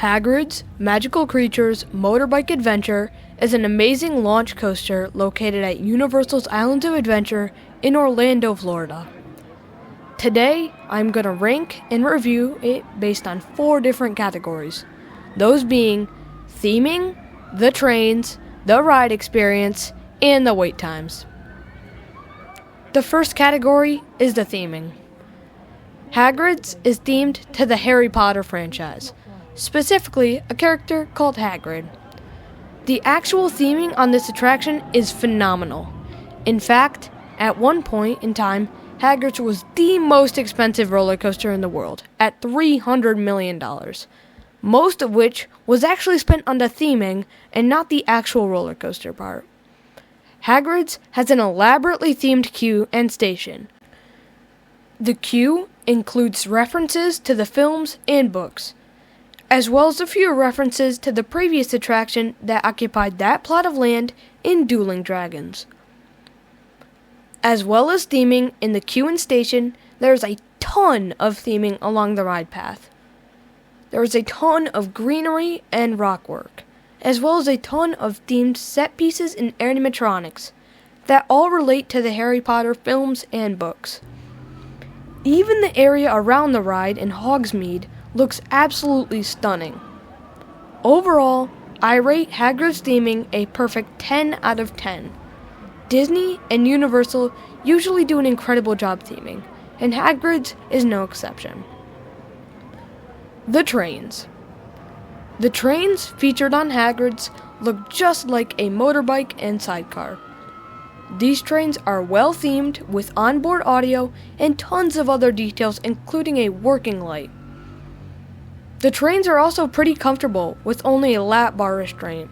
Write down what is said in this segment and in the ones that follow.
Hagrid's Magical Creatures Motorbike Adventure is an amazing launch coaster located at Universal's Islands of Adventure in Orlando, Florida. Today, I'm going to rank and review it based on 4 different categories. Those being theming, the trains, the ride experience, and the wait times. The first category is the theming. Hagrid's is themed to the Harry Potter franchise, specifically a character called Hagrid. The actual theming on this attraction is phenomenal. In fact, at one point in time, Hagrid's was the most expensive roller coaster in the world, at $300 million, most of which was actually spent on the theming and not the actual roller coaster part. Hagrid's has an elaborately themed queue and station. The queue includes references to the films and books, as well as a few references to the previous attraction that occupied that plot of land in Dueling Dragons. As well as theming in the queue and station, there is a ton of theming along the ride path. There is a ton of greenery and rock work, as well as a ton of themed set pieces and animatronics that all relate to the Harry Potter films and books. Even the area around the ride in Hogsmeade looks absolutely stunning. Overall, I rate Hagrid's theming a perfect 10 out of 10. Disney and Universal usually do an incredible job theming, and Hagrid's is no exception. The trains. The trains featured on Hagrid's look just like a motorbike and sidecar. These trains are well themed with onboard audio and tons of other details, including a working light. The trains are also pretty comfortable with only a lap bar restraint.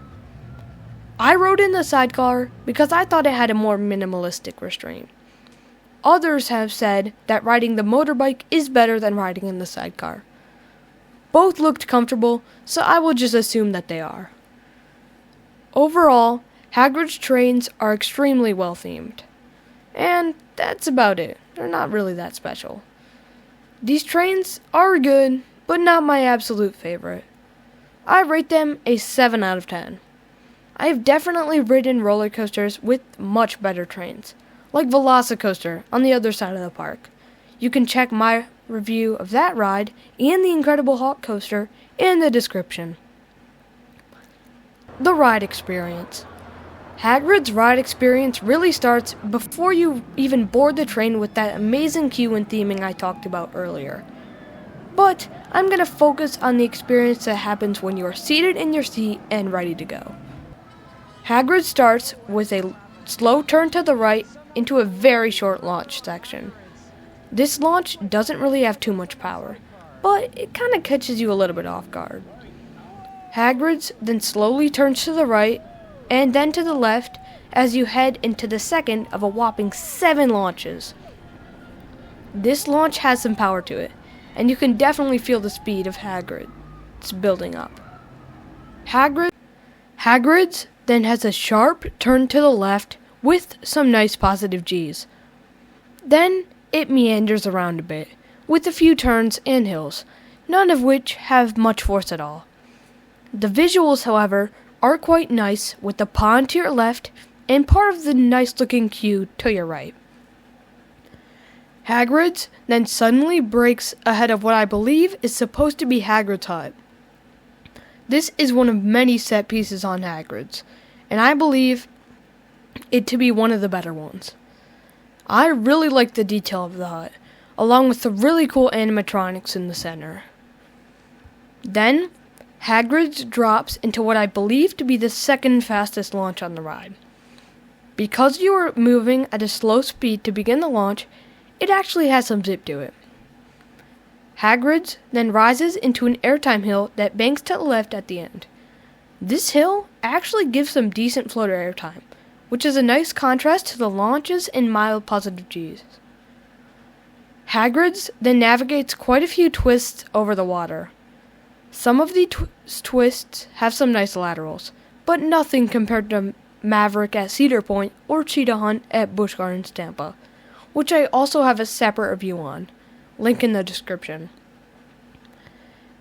I rode in the sidecar because I thought it had a more minimalistic restraint. Others have said that riding the motorbike is better than riding in the sidecar. Both looked comfortable, so I will just assume that they are. Overall, Hagrid's trains are extremely well themed. And that's about it. They're not really that special. These trains are good, but not my absolute favorite. I rate them a 7 out of 10. I have definitely ridden roller coasters with much better trains, like Velocicoaster on the other side of the park. You can check my review of that ride and the Incredible Hulk coaster in the description. The ride experience. Hagrid's ride experience really starts before you even board the train with that amazing queue and theming I talked about earlier. But I'm going to focus on the experience that happens when you are seated in your seat and ready to go. Hagrid starts with a slow turn to the right into a very short launch section. This launch doesn't really have too much power, but it kind of catches you a little bit off guard. Hagrid's then slowly turns to the right and then to the left as you head into the second of a whopping 7 launches. This launch has some power to it, and you can definitely feel the speed of Hagrid's building up. Hagrid's then has a sharp turn to the left with some nice positive G's. Then it meanders around a bit, with a few turns and hills, none of which have much force at all. The visuals, however, are quite nice, with the pond to your left and part of the nice-looking queue to your right. Hagrid's then suddenly breaks ahead of what I believe is supposed to be Hagrid's hut. This is one of many set pieces on Hagrid's, and I believe it to be one of the better ones. I really like the detail of the hut, along with the really cool animatronics in the center. Then, Hagrid's drops into what I believe to be the second fastest launch on the ride. Because you are moving at a slow speed to begin the launch, it actually has some zip to it. Hagrid's then rises into an airtime hill that banks to the left at the end. This hill actually gives some decent floater airtime, which is a nice contrast to the launches and mild positive G's. Hagrid's then navigates quite a few twists over the water. Some of the twists have some nice laterals, but nothing compared to Maverick at Cedar Point or Cheetah Hunt at Busch Gardens, Tampa, which I also have a separate review on. Link in the description.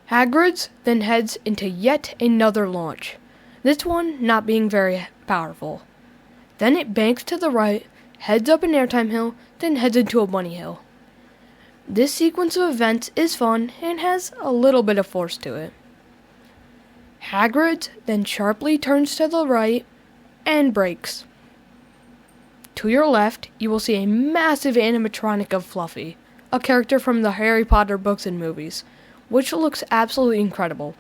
Hagrid's then heads into yet another launch, this one not being very powerful. Then it banks to the right, heads up an airtime hill, then heads into a bunny hill. This sequence of events is fun and has a little bit of force to it. Hagrid then sharply turns to the right and brakes. To your left, you will see a massive animatronic of Fluffy, a character from the Harry Potter books and movies, which looks absolutely incredible.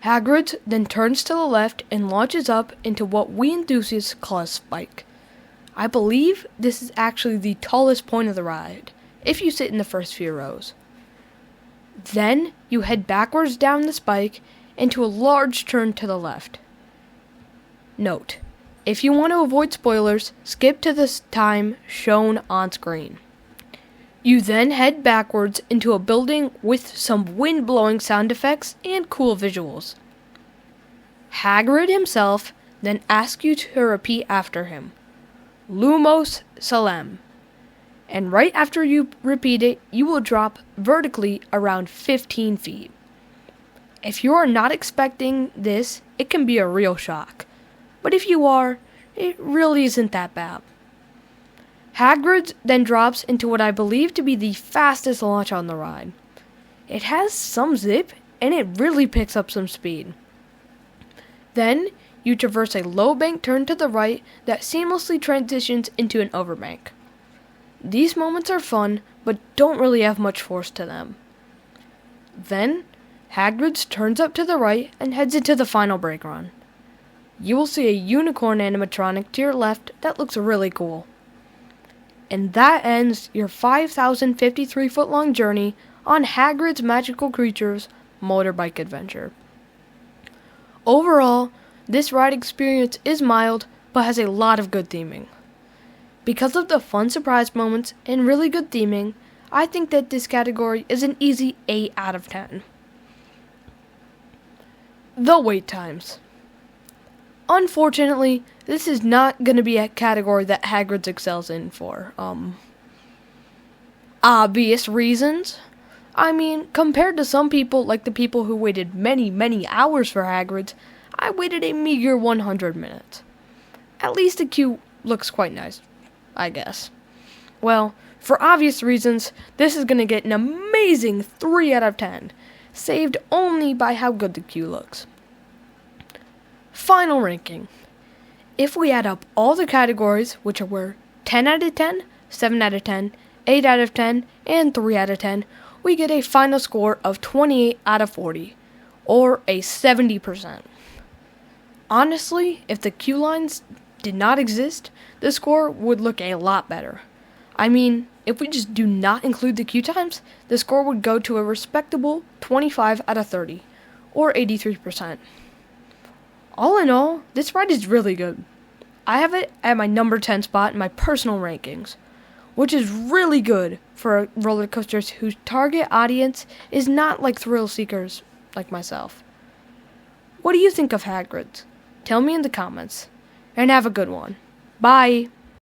Hagrid then turns to the left and launches up into what we enthusiasts call a spike. I believe this is actually the tallest point of the ride, if you sit in the first few rows. Then you head backwards down the spike into a large turn to the left. Note, if you want to avoid spoilers, skip to the time shown on screen. You then head backwards into a building with some wind-blowing sound effects and cool visuals. Hagrid himself then asks you to repeat after him, Lumos Salem. And right after you repeat it, you will drop vertically around 15 feet. If you are not expecting this, it can be a real shock. But if you are, it really isn't that bad. Hagrid then drops into what I believe to be the fastest launch on the ride. It has some zip, and it really picks up some speed. Then, you traverse a low bank turn to the right that seamlessly transitions into an overbank. These moments are fun, but don't really have much force to them. Then, Hagrid turns up to the right and heads into the final brake run. You will see a unicorn animatronic to your left that looks really cool. And that ends your 5,053-foot-long journey on Hagrid's Magical Creatures Motorbike Adventure. Overall, this ride experience is mild, but has a lot of good theming. Because of the fun surprise moments and really good theming, I think that this category is an easy 8 out of 10. The wait times. Unfortunately, this is not going to be a category that Hagrid excels in for, obvious reasons. I mean, compared to some people, like the people who waited many, many hours for Hagrid's, I waited a meager 100 minutes. At least the queue looks quite nice, I guess. Well, for obvious reasons, this is going to get an amazing 3 out of 10, saved only by how good the queue looks. Final ranking. If we add up all the categories, which were 10 out of 10, 7 out of 10, 8 out of 10, and 3 out of 10, we get a final score of 28 out of 40, or a 70%. Honestly, if the queue lines did not exist, the score would look a lot better. I mean, if we just do not include the queue times, the score would go to a respectable 25 out of 30, or 83%. All in all, this ride is really good. I have it at my number 10 spot in my personal rankings, which is really good for roller coasters whose target audience is not like thrill seekers like myself. What do you think of Hagrid? Tell me in the comments, and have a good one. Bye!